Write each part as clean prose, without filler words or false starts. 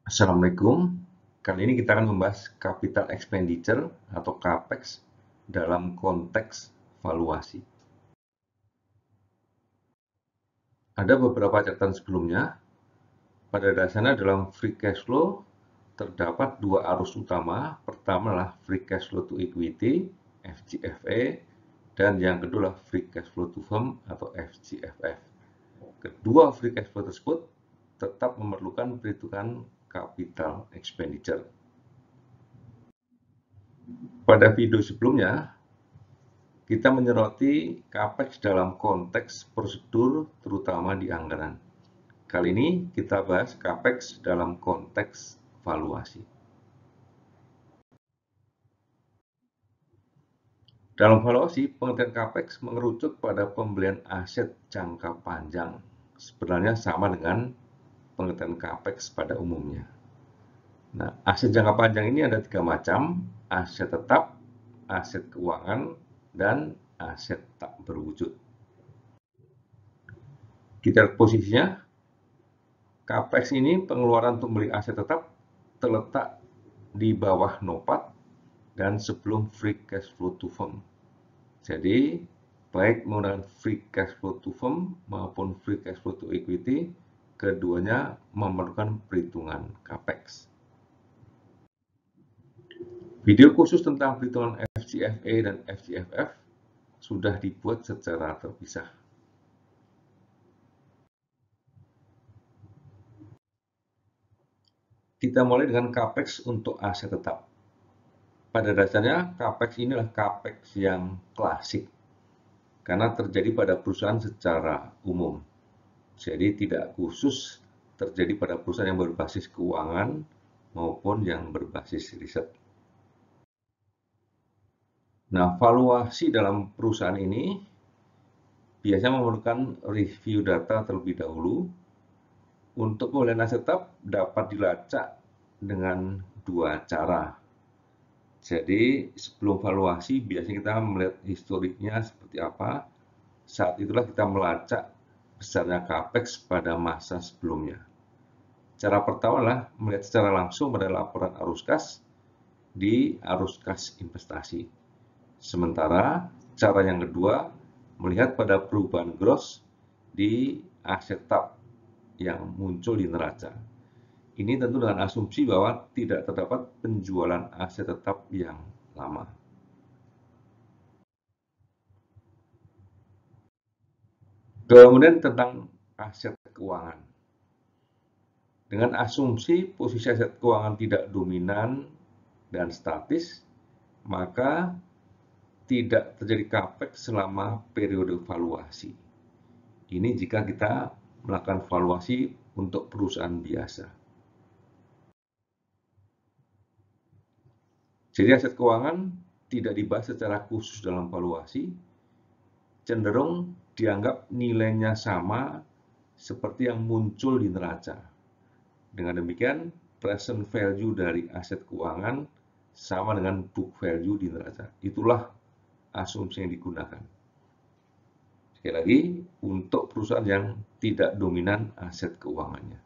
Assalamualaikum. Kali ini kita akan membahas capital expenditure atau CAPEX dalam konteks valuasi. Ada beberapa catatan sebelumnya. Pada dasarnya dalam free cash flow terdapat dua arus utama. Pertama adalah free cash flow to equity, FCFA, dan yang kedua adalah free cash flow to firm atau FCFF. Kedua free cash flow tersebut tetap memerlukan perhitungan capital expenditure. Pada video sebelumnya, kita menyoroti CAPEX dalam konteks prosedur terutama di anggaran. Kali ini kita bahas CAPEX dalam konteks valuasi. Dalam valuasi, pengertian CAPEX mengerucut pada pembelian aset jangka panjang. Sebenarnya sama dengan pengertian CAPEX pada umumnya. Nah, aset jangka panjang ini ada tiga macam: aset tetap, aset keuangan, dan aset tak berwujud. Kita lihat posisinya. CAPEX ini pengeluaran untuk membeli aset tetap terletak di bawah NOPAT dan sebelum free cash flow to firm. Jadi, baik menggunakan free cash flow to firm maupun free cash flow to equity, keduanya memerlukan perhitungan CAPEX. Video khusus tentang perhitungan FCFA dan FCFF sudah dibuat secara terpisah. Kita mulai dengan CAPEX untuk aset tetap. Pada dasarnya, CAPEX ini adalah CAPEX yang klasik, karena terjadi pada perusahaan secara umum. Jadi tidak khusus terjadi pada perusahaan yang berbasis keuangan maupun yang berbasis riset. Nah, valuasi dalam perusahaan ini biasanya memerlukan review data terlebih dahulu. Untuk pembelian aset tetap dapat dilacak dengan dua cara. Jadi sebelum valuasi biasanya kita melihat historiknya seperti apa. Saat itulah kita melacak besarnya CAPEX pada masa sebelumnya. Cara pertama adalah melihat secara langsung pada laporan arus kas di arus kas investasi. Sementara cara yang kedua melihat pada perubahan gross di aset tetap yang muncul di neraca. Ini tentu dengan asumsi bahwa tidak terdapat penjualan aset tetap yang lama. Kemudian tentang aset keuangan. Dengan asumsi posisi aset keuangan tidak dominan dan statis, maka tidak terjadi CAPEX selama periode valuasi. Ini jika kita melakukan valuasi untuk perusahaan biasa. Jadi aset keuangan tidak dibahas secara khusus dalam valuasi, cenderung dianggap nilainya sama seperti yang muncul di neraca. Dengan demikian, present value dari aset keuangan sama dengan book value di neraca. Itulah asumsi yang digunakan. Sekali lagi, untuk perusahaan yang tidak dominan aset keuangannya.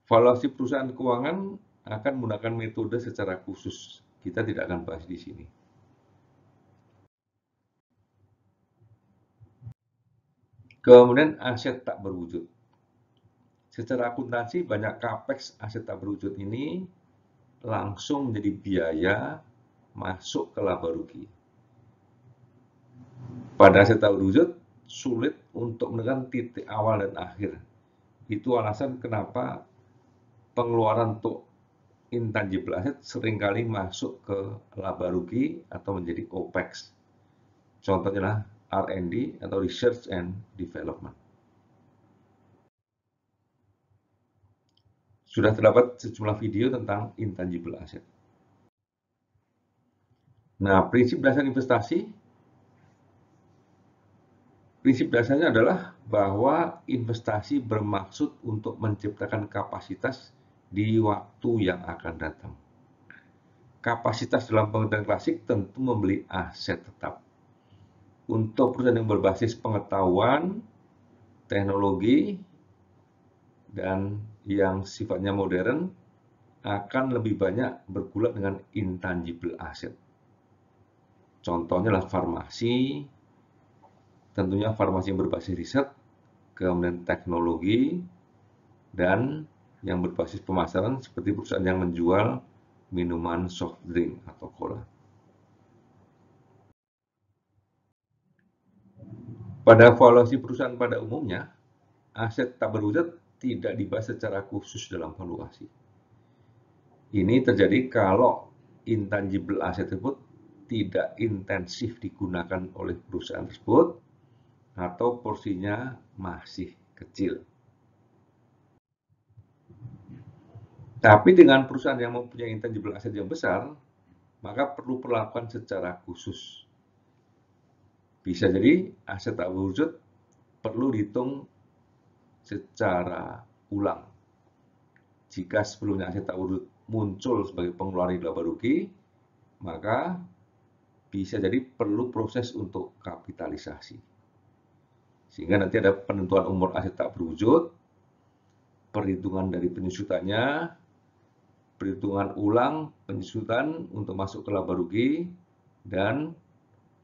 Valuasi perusahaan keuangan akan menggunakan metode secara khusus. Kita tidak akan bahas di sini. Kemudian aset tak berwujud. Secara akuntansi, banyak CAPEX aset tak berwujud ini langsung menjadi biaya masuk ke laba rugi. Pada aset tak berwujud, sulit untuk menekan titik awal dan akhir. Itu alasan kenapa pengeluaran untuk intangible asset seringkali masuk ke laba rugi atau menjadi OPEX. Contohnya adalah R&D atau Research and Development. Sudah terdapat sejumlah video tentang intangible asset. Nah, prinsip dasar investasi, prinsip dasarnya adalah bahwa investasi bermaksud untuk menciptakan kapasitas di waktu yang akan datang. Kapasitas dalam pengertian klasik tentu membeli aset tetap. Untuk perusahaan yang berbasis pengetahuan, teknologi dan yang sifatnya modern akan lebih banyak bergulat dengan intangible asset. Contohnya adalah farmasi, tentunya farmasi yang berbasis riset, kemudian teknologi, dan yang berbasis pemasaran seperti perusahaan yang menjual minuman soft drink atau cola. Pada valuasi perusahaan pada umumnya, aset tak berwujud tidak dibahas secara khusus dalam valuasi. Ini terjadi kalau intangible asset tersebut tidak intensif digunakan oleh perusahaan tersebut atau porsinya masih kecil. Tapi dengan perusahaan yang mempunyai intangible asset yang besar, maka perlu perlakuan secara khusus. Bisa jadi aset tak berwujud perlu dihitung secara ulang. Jika sebelumnya aset tak berwujud muncul sebagai pengeluaran laba rugi, maka bisa jadi perlu proses untuk kapitalisasi. Sehingga nanti ada penentuan umur aset tak berwujud, perhitungan dari penyusutannya, perhitungan ulang penyusutan untuk masuk ke laba rugi, dan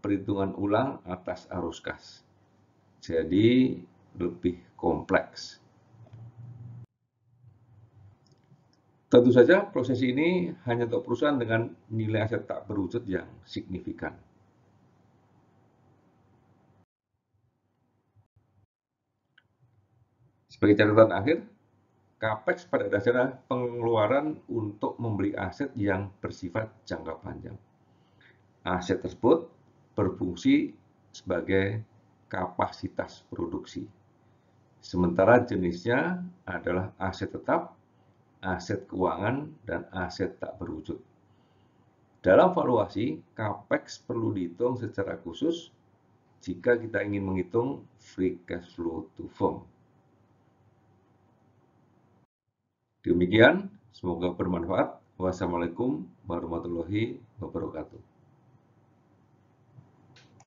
perhitungan ulang atas arus kas. Jadi lebih kompleks. Tentu saja proses ini hanya untuk perusahaan dengan nilai aset tak berwujud yang signifikan. Sebagai catatan akhir, CAPEX pada dasarnya pengeluaran untuk membeli aset yang bersifat jangka panjang. Aset tersebut berfungsi sebagai kapasitas produksi. Sementara jenisnya adalah aset tetap, aset keuangan, dan aset tak berwujud. Dalam valuasi, CAPEX perlu dihitung secara khusus jika kita ingin menghitung free cash flow to firm. Demikian, semoga bermanfaat. Wassalamualaikum warahmatullahi wabarakatuh.